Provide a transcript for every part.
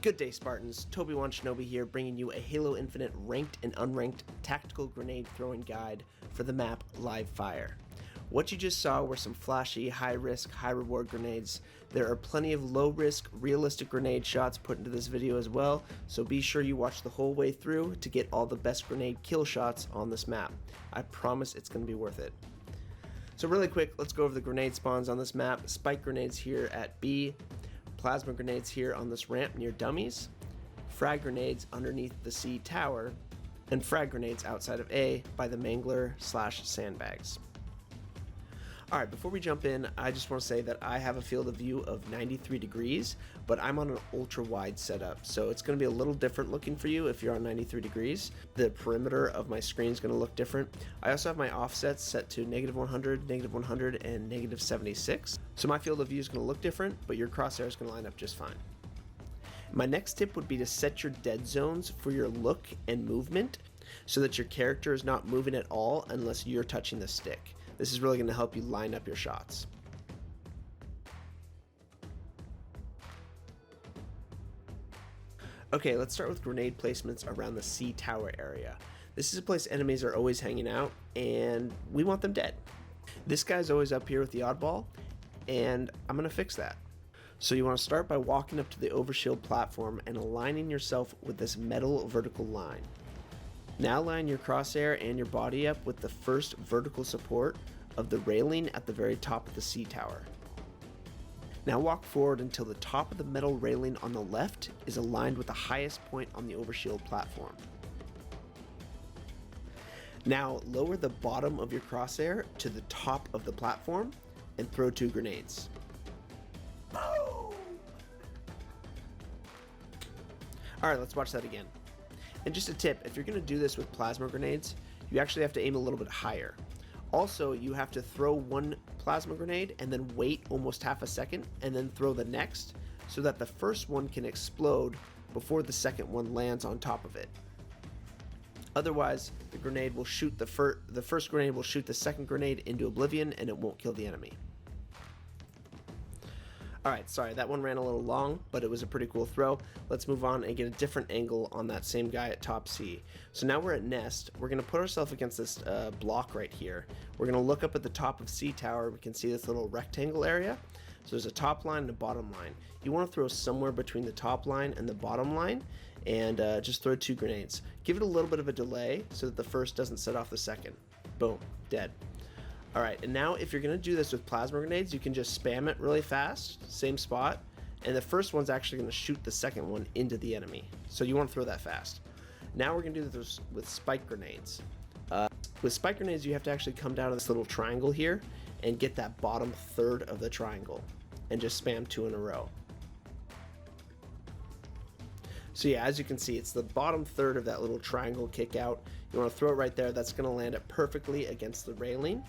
Good day, Spartans. Toby-Wan Shinobi here, bringing you a Halo Infinite ranked and unranked tactical grenade throwing guide for the map Live Fire. What you just saw were some flashy, high-risk, high-reward grenades. There are plenty of low-risk, realistic grenade shots put into this video as well, so be sure you watch the whole way through to get all the best grenade kill shots on this map. I promise it's going to be worth it. So really quick, let's go over the grenade spawns on this map. Spike grenades here at B. Plasma grenades here on this ramp near dummies, frag grenades underneath the C tower, and frag grenades outside of A by the mangler/sandbags. Alright, before we jump in, I just want to say that I have a field of view of 93 degrees, but I'm on an ultra wide setup, so it's going to be a little different looking for you if you're on 93 degrees. The perimeter of my screen is going to look different. I also have my offsets set to -100, -100, and -76, so my field of view is going to look different, but your crosshair is going to line up just fine. My next tip would be to set your dead zones for your look and movement so that your character is not moving at all unless you're touching the stick. This is really going to help you line up your shots. Okay, let's start with grenade placements around the C tower area. This is a place enemies are always hanging out, and we want them dead. This guy's always up here with the oddball, and I'm going to fix that. So you want to start by walking up to the Overshield platform and aligning yourself with this metal vertical line. Now line your crosshair and your body up with the first vertical support of the railing at the very top of the C tower. Now walk forward until the top of the metal railing on the left is aligned with the highest point on the Overshield platform. Now lower the bottom of your crosshair to the top of the platform and throw 2 grenades. Alright, let's watch that again. And just a tip, if you're going to do this with plasma grenades, you actually have to aim a little bit higher. Also, you have to throw one plasma grenade and then wait almost half a second and then throw the next so that the first one can explode before the second one lands on top of it. Otherwise, the grenade will shoot the first grenade will shoot the second grenade into oblivion and it won't kill the enemy. Alright, sorry, that one ran a little long, but it was a pretty cool throw. Let's move on and get a different angle on that same guy at top C. So now we're at Nest. We're going to put ourselves against this block right here. We're going to look up at the top of C tower. We can see this little rectangle area. So there's a top line and a bottom line. You want to throw somewhere between the top line and the bottom line, and just throw 2 grenades. Give it a little bit of a delay so that the first doesn't set off the second. Boom, dead. Alright, and now if you're going to do this with plasma grenades, you can just spam it really fast, same spot, and the first one's actually going to shoot the second one into the enemy. So you want to throw that fast. Now we're going to do this with spike grenades. With spike grenades, you have to actually come down to this little triangle here and get that bottom third of the triangle and just spam 2 in a row. So yeah, as you can see, it's the bottom third of that little triangle kick out. You want to throw it right there. That's going to land it perfectly against the railing.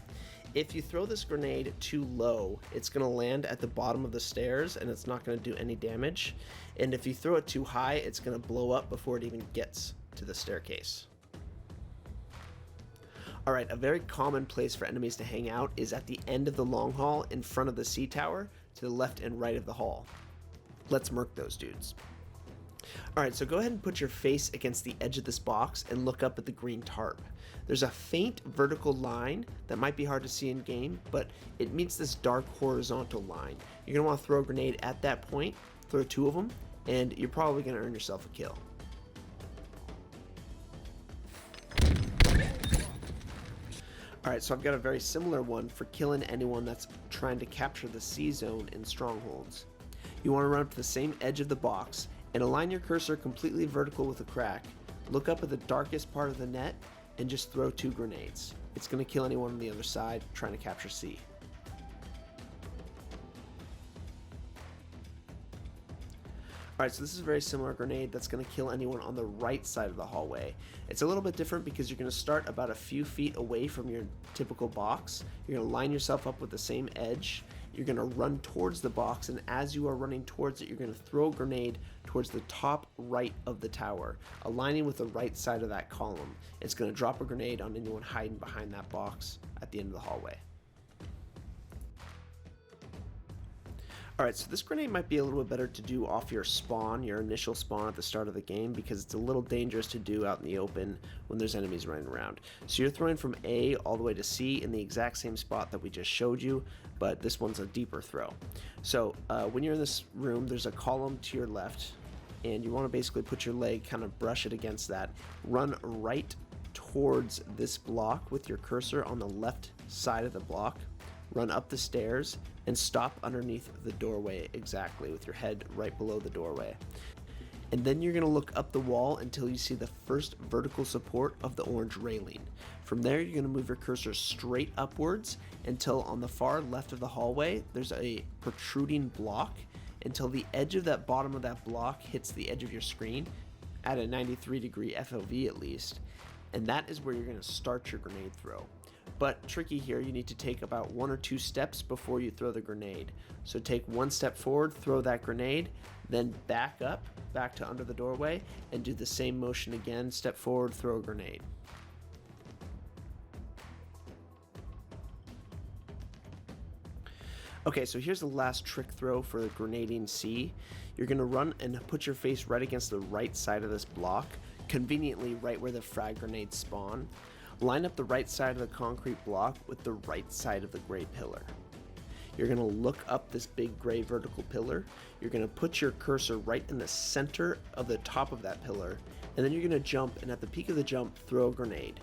If you throw this grenade too low, it's going to land at the bottom of the stairs and it's not going to do any damage. And if you throw it too high, it's going to blow up before it even gets to the staircase. Alright, a very common place for enemies to hang out is at the end of the long hall in front of the C tower to the left and right of the hall. Let's murk those dudes. Alright, so go ahead and put your face against the edge of this box and look up at the green tarp. There's a faint vertical line that might be hard to see in game, but it meets this dark horizontal line. You're going to want to throw a grenade at that point, throw 2 of them, and you're probably going to earn yourself a kill. Alright, so I've got a very similar one for killing anyone that's trying to capture the C zone in strongholds. You want to run up to the same edge of the box and align your cursor completely vertical with a crack. Look up at the darkest part of the net and just throw 2 grenades. It's going to kill anyone on the other side trying to capture C. Alright, so this is a very similar grenade that's going to kill anyone on the right side of the hallway. It's a little bit different because you're going to start about a few feet away from your typical box. You're going to line yourself up with the same edge. You're going to run towards the box, and as you are running towards it, you're going to throw a grenade towards the top right of the tower, aligning with the right side of that column. It's going to drop a grenade on anyone hiding behind that box at the end of the hallway. Alright, so this grenade might be a little bit better to do off your spawn, your initial spawn at the start of the game, because it's a little dangerous to do out in the open when there's enemies running around. So you're throwing from A all the way to C in the exact same spot that we just showed you, but this one's a deeper throw. So when you're in this room, there's a column to your left, and you want to basically put your leg, kind of brush it against that, run right towards this block with your cursor on the left side of the block, run up the stairs, and stop underneath the doorway exactly with your head right below the doorway. And then you're going to look up the wall until you see the first vertical support of the orange railing. From there, you're going to move your cursor straight upwards until on the far left of the hallway there's a protruding block, until the edge of that bottom of that block hits the edge of your screen at a 93-degree FOV at least, and that is where you're going to start your grenade throw. But tricky here, you need to take about 1 or 2 steps before you throw the grenade. So take 1 step forward, throw that grenade, then back up, back to under the doorway, and do the same motion again. Step forward, throw a grenade. Okay, so here's the last trick throw for the grenading C. You're going to run and put your face right against the right side of this block, conveniently right where the frag grenades spawn. Line up the right side of the concrete block with the right side of the gray pillar. You're going to look up this big gray vertical pillar. You're going to put your cursor right in the center of the top of that pillar, and then you're going to jump, and at the peak of the jump, throw a grenade.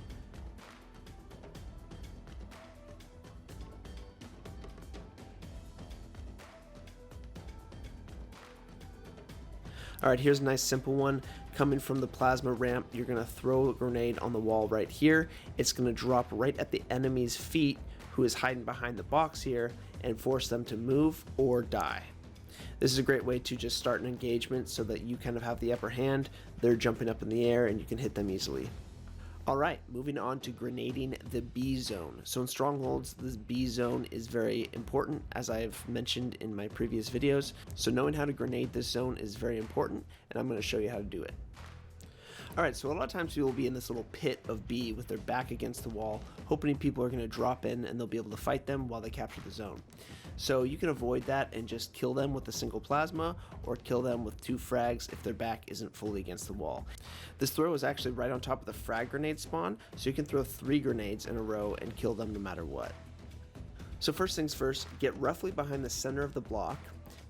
Alright, here's a nice simple one. Coming from the plasma ramp, you're going to throw a grenade on the wall right here. It's going to drop right at the enemy's feet, who is hiding behind the box here, and force them to move or die. This is a great way to just start an engagement so that you kind of have the upper hand. They're jumping up in the air and you can hit them easily. Alright, moving on to grenading the B zone. So in Strongholds, this B zone is very important, as I've mentioned in my previous videos. So knowing how to grenade this zone is very important, and I'm going to show you how to do it. Alright, so a lot of times people will be in this little pit of B with their back against the wall, hoping people are going to drop in and they'll be able to fight them while they capture the zone. So you can avoid that and just kill them with a single plasma, or kill them with 2 frags if their back isn't fully against the wall. This throw is actually right on top of the frag grenade spawn, so you can throw 3 grenades in a row and kill them no matter what. So first things first, get roughly behind the center of the block,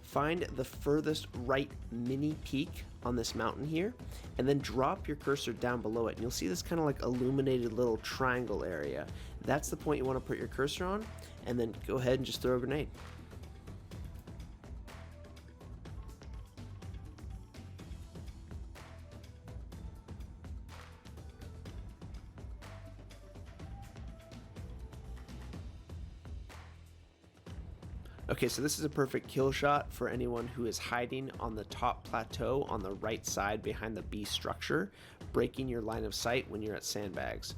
find the furthest right mini peak on this mountain here, and then drop your cursor down below it, and you'll see this kind of like illuminated little triangle area. That's the point you want to put your cursor on, and then go ahead and just throw a grenade. Okay, so this is a perfect kill shot for anyone who is hiding on the top plateau on the right side behind the B structure, breaking your line of sight when you're at sandbags.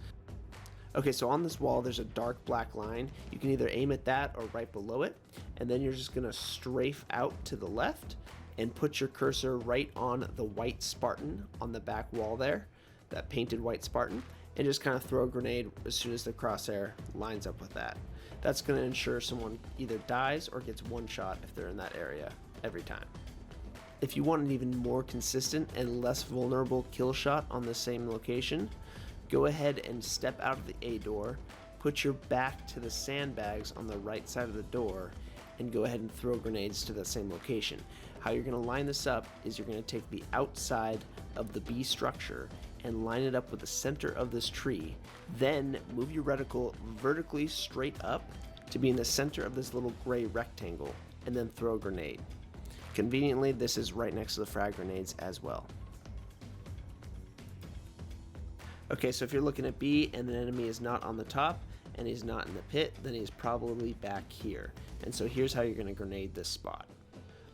Okay, so on this wall there's a dark black line. You can either aim at that or right below it, and then you're just going to strafe out to the left and put your cursor right on the white Spartan on the back wall there, that painted white Spartan, and just kind of throw a grenade as soon as the crosshair lines up with that. That's going to ensure someone either dies or gets one shot if they're in that area every time. If you want an even more consistent and less vulnerable kill shot on the same location, go ahead and step out of the A door, put your back to the sandbags on the right side of the door, and go ahead and throw grenades to that same location. How you're going to line this up is you're going to take the outside of the B structure and line it up with the center of this tree. Then move your reticle vertically straight up to be in the center of this little gray rectangle, and then throw a grenade. Conveniently, this is right next to the frag grenades as well. Okay, so if you're looking at B and the enemy is not on the top and he's not in the pit, then he's probably back here. And so here's how you're going to grenade this spot.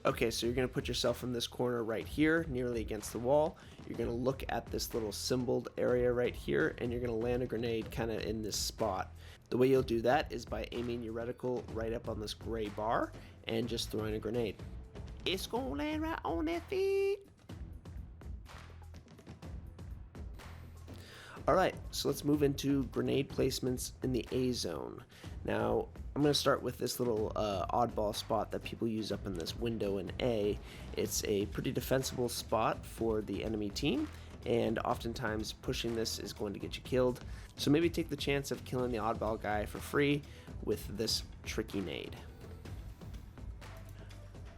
Okay, so you're going to put yourself in this corner right here, nearly against the wall. You're going to look at this little symboled area right here, and you're going to land a grenade kind of in this spot. The way you'll do that is by aiming your reticle right up on this gray bar and just throwing a grenade. It's going to land right on their feet. Alright, so let's move into grenade placements in the A zone. Now, I'm going to start with this little oddball spot that people use up in this window in A. It's a pretty defensible spot for the enemy team, and oftentimes pushing this is going to get you killed. So maybe take the chance of killing the oddball guy for free with this tricky nade.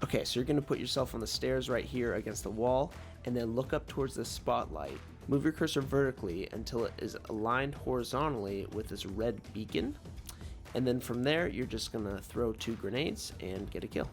Okay, so you're going to put yourself on the stairs right here against the wall, and then look up towards the spotlight. Move your cursor vertically until it is aligned horizontally with this red beacon, and then from there you're just going to throw 2 grenades and get a kill.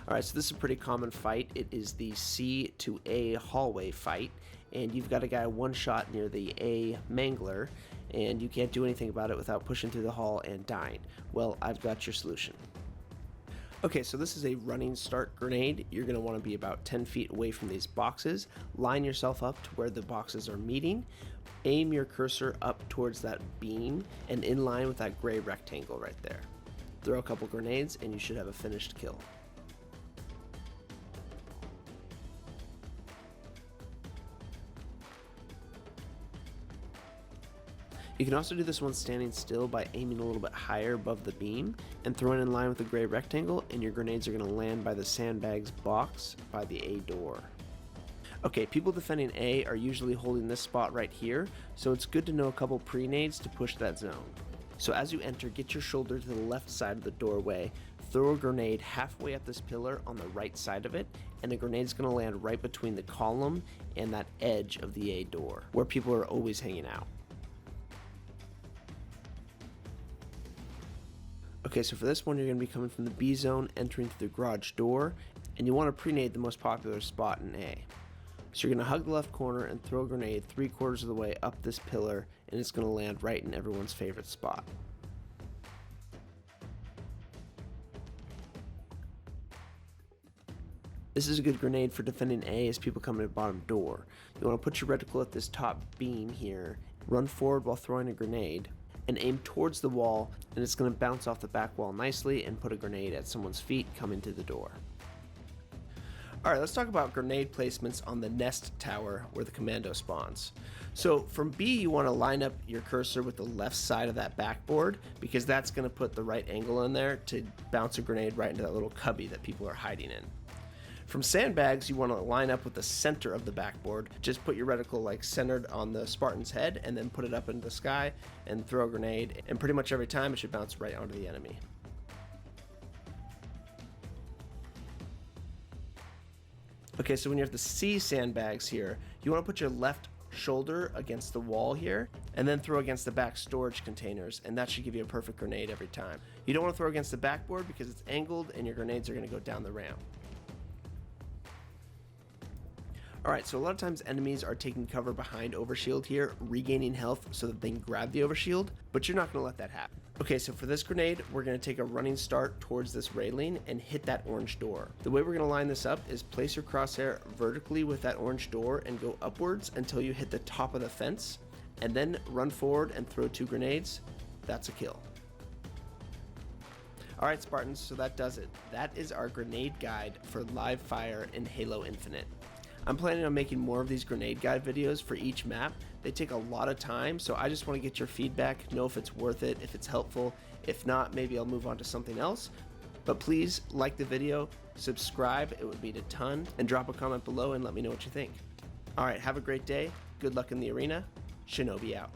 Alright, so this is a pretty common fight. It is the C to A hallway fight, and you've got a guy one shot near the A mangler, and you can't do anything about it without pushing through the hall and dying. Well, I've got your solution. Okay, so this is a running start grenade. You're going to want to be about 10 feet away from these boxes. Line yourself up to where the boxes are meeting. Aim your cursor up towards that beam and in line with that gray rectangle right there. Throw a couple grenades and you should have a finished kill. You can also do this one standing still by aiming a little bit higher above the beam and throwing in line with the gray rectangle, and your grenades are going to land by the sandbags box by the A door. Okay, people defending A are usually holding this spot right here, so it's good to know a couple pre-nades to push that zone. So as you enter, get your shoulder to the left side of the doorway, throw a grenade halfway up this pillar on the right side of it, and the grenade's going to land right between the column and that edge of the A door, where people are always hanging out. Okay, so for this one, you're going to be coming from the B zone, entering through the garage door, and you want to pre-nade the most popular spot in A. So you're going to hug the left corner and throw a grenade 3/4 of the way up this pillar, and it's going to land right in everyone's favorite spot. This is a good grenade for defending A as people come in the bottom door. You want to put your reticle at this top beam here, run forward while throwing a grenade, and aim towards the wall, and it's going to bounce off the back wall nicely and put a grenade at someone's feet coming to the door. Alright, let's talk about grenade placements on the nest tower where the commando spawns. So from B, you want to line up your cursor with the left side of that backboard, because that's going to put the right angle in there to bounce a grenade right into that little cubby that people are hiding in. From sandbags, you want to line up with the center of the backboard. Just put your reticle like centered on the Spartan's head and then put it up into the sky and throw a grenade, and pretty much every time it should bounce right onto the enemy. Okay, so when you have the C sandbags here, you want to put your left shoulder against the wall here and then throw against the back storage containers, and that should give you a perfect grenade every time. You don't want to throw against the backboard because it's angled and your grenades are going to go down the ramp. Alright, so a lot of times enemies are taking cover behind Overshield here, regaining health so that they can grab the Overshield, but you're not going to let that happen. Okay, so for this grenade, we're going to take a running start towards this railing and hit that orange door. The way we're going to line this up is place your crosshair vertically with that orange door and go upwards until you hit the top of the fence, and then run forward and throw 2 grenades. That's a kill. Alright Spartans, so that does it. That is our grenade guide for live fire in Halo Infinite. I'm planning on making more of these grenade guide videos for each map. They take a lot of time, so I just want to get your feedback, know if it's worth it, if it's helpful. If not, maybe I'll move on to something else. But please like the video, subscribe, it would mean a ton, and drop a comment below and let me know what you think. Alright, have a great day, good luck in the arena, Shinobi out.